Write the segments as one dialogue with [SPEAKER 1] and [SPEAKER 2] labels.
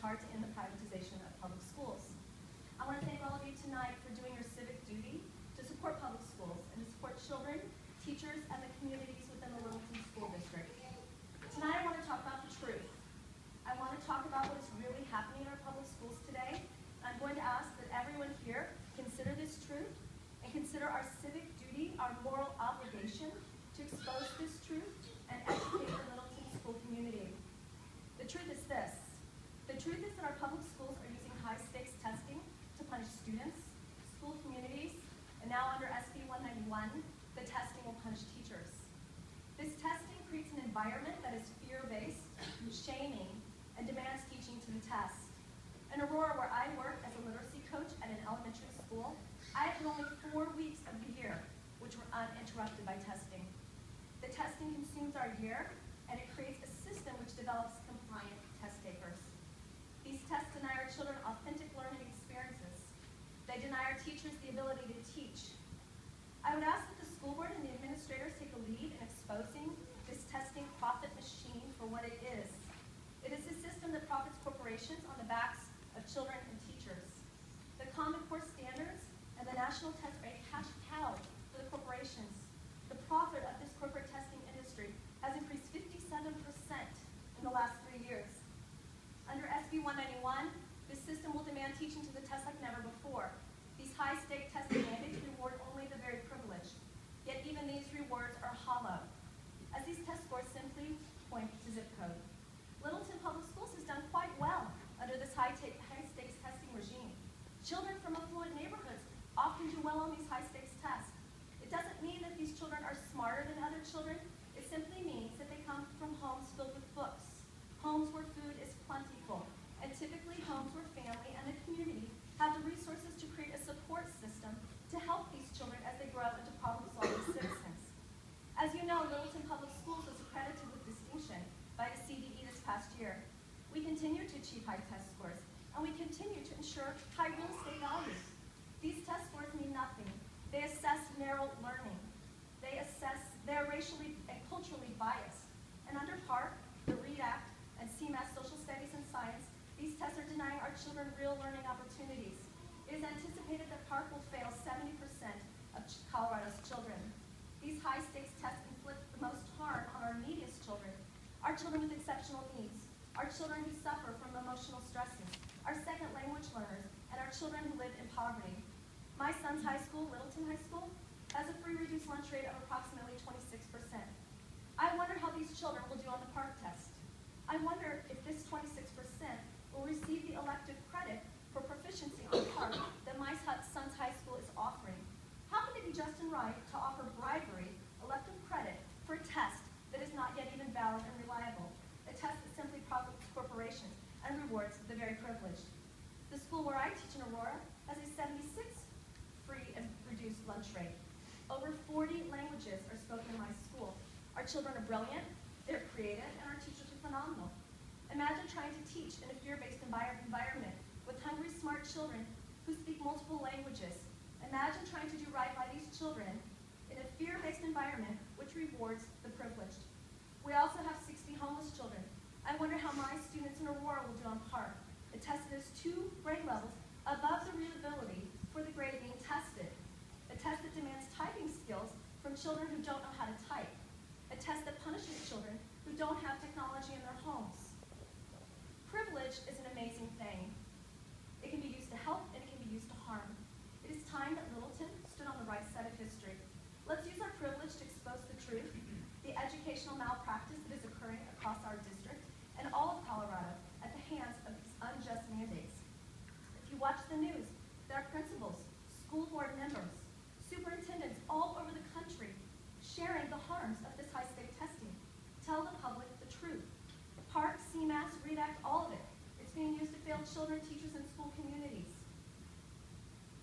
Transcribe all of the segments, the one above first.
[SPEAKER 1] hard to end the privatization of public schools. I want to thank all of you tonight for doing your civic duty to support public schools and to support children, teachers, and the communities within the Littleton School District. Tonight I want to talk about the truth. I want to talk about what is really happening in our public schools today. I'm going to ask that everyone here consider this truth and consider our civic duty, our moral obligation to expose this truth and educate the Littleton school community. The truth is this. The truth is that our public schools are using high-stakes testing to punish students, school communities, and now under SB 191, the testing will punish teachers. This testing creates an environment that is fear-based, shaming, and demands teaching to the test. In Aurora, where I work as a literacy coach at an elementary school, I have only 4 weeks of the year which were uninterrupted by testing. The testing consumes our year, and it creates a system which develops compliant test takers. These tests deny our children authentic learning experiences. They deny our teachers the ability to teach. I would ask that the school board and the administrators take a lead in exposing this testing profit machine for what it is. It is a system that profits corporations on the backs of children and teachers. The Common Core standards and the national test are a cash cow for the corporations. The profit of this corporate testing industry has increased 57% in the last 3 years. Under SB 191, this system will demand teaching to the test like never before. These high-stake testing mandates reward only the very privileged, yet even these rewards are hollow, as these test scores simply point to zip code. Littleton Public Schools has done quite well under this high-stakes testing regime. Children from affluent neighborhoods often do well on these high-stakes tests. It doesn't mean that these children are smarter than other children. It simply means that they come from homes filled with books, homes where food is plentiful, and typically homes where family and the community have the resources to create a support system to help these children as they grow into problem-solving citizens. As you know, Littleton Public Schools was accredited with distinction by the CDE this past year. We continue to achieve high test scores, and we continue to ensure high real estate values. These test scores mean nothing. They assess narrow learning. They're racially and culturally biased. And under PARC, the READ Act, and CMAS Social Studies and Science, these tests are denying our children real learning opportunities. It is anticipated that PARC will fail 70% of Colorado's children. These high-stakes tests inflict the most harm on our neediest children, our children with exceptional needs, our children who suffer from emotional stresses, our second language learners, and our children who live in poverty. My son's high school, Littleton High School, has a free reduced lunch rate of approximately 26%. I wonder how these children will do on the PARC test. I wonder if this 26% will receive the elective credit for proficiency on PARC that my son's high school is offering. How can it be just and right to offer bribery elective credit for a test that is not yet even valid and reliable, a test that simply profits corporations and rewards the very privileged? The school where I teach in Aurora has a 76 free and reduced lunch rate. Over 40 languages are spoken in my school. Our children are brilliant, they're creative, and our teachers are phenomenal. Imagine trying to teach in a fear-based environment with hungry, smart children who speak multiple languages. Imagine trying to do right by these children in a fear-based environment which rewards the privileged. We also have 60 homeless children. I wonder how my students in Aurora will do on PARC, a test that is 2 grade levels above the readability for the grade being tested, a test that demands typing skills from children who don't know how to type, a test that punishes children who don't have technology in their homes. Privilege is an amazing thing. It can be used to help and it can be used to harm. It is time that Littleton stood on the right side of history. Let's use our privilege to expose the truth, the educational malpractice that is occurring across our district and all of Colorado at the hands of these unjust mandates. If you watch the news, there are principals, school board members, superintendents all over the country sharing the harms of this high-stake testing. Tell the public the truth. PARC, CMAS, READ Act, all of it. It's being used to fail children, teachers, and school communities.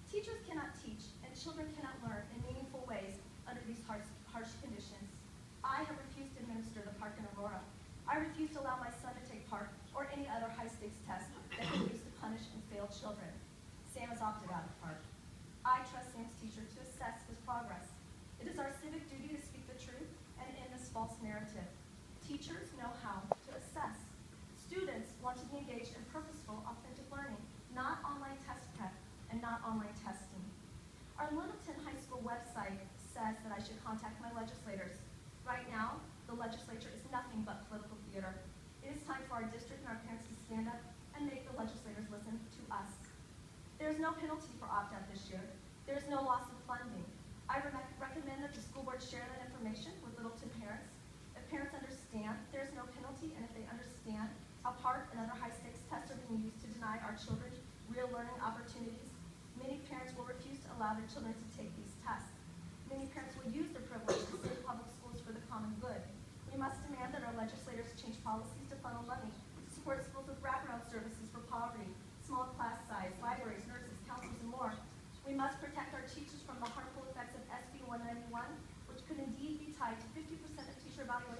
[SPEAKER 1] Teachers cannot teach, and children cannot learn in meaningful ways under these harsh conditions. I have refused to administer the PARC in Aurora. I refuse to allow my son to take PARC or any other high-stakes test that can be used to punish and fail children. Sam has opted out of PARC. I trust Sam's teacher to assess his progress. It is our civic duty to speak the truth and end this false narrative. Teachers know how to assess. Students want to be engaged in purposeful and not online testing. Our Littleton High School website says that I should contact my legislators. Right now, the legislature is nothing but political theater. It is time for our district and our parents to stand up and make the legislators listen to us. There is no penalty for opt-out this year. There is no loss of funding. I recommend that the school board share that information with Littleton parents. If parents understand there is no penalty, and if they understand how PARCC and other high-stakes tests are being used to deny our children real learning opportunities, many parents will refuse to allow their children to take these tests. Many parents will use their privilege to save public schools for the common good. We must demand that our legislators change policies to funnel money to support schools with wraparound services for poverty, small class size, libraries, nurses, counselors, and more. We must protect our teachers from the harmful effects of SB 191, which could indeed be tied to 50% of teacher evaluation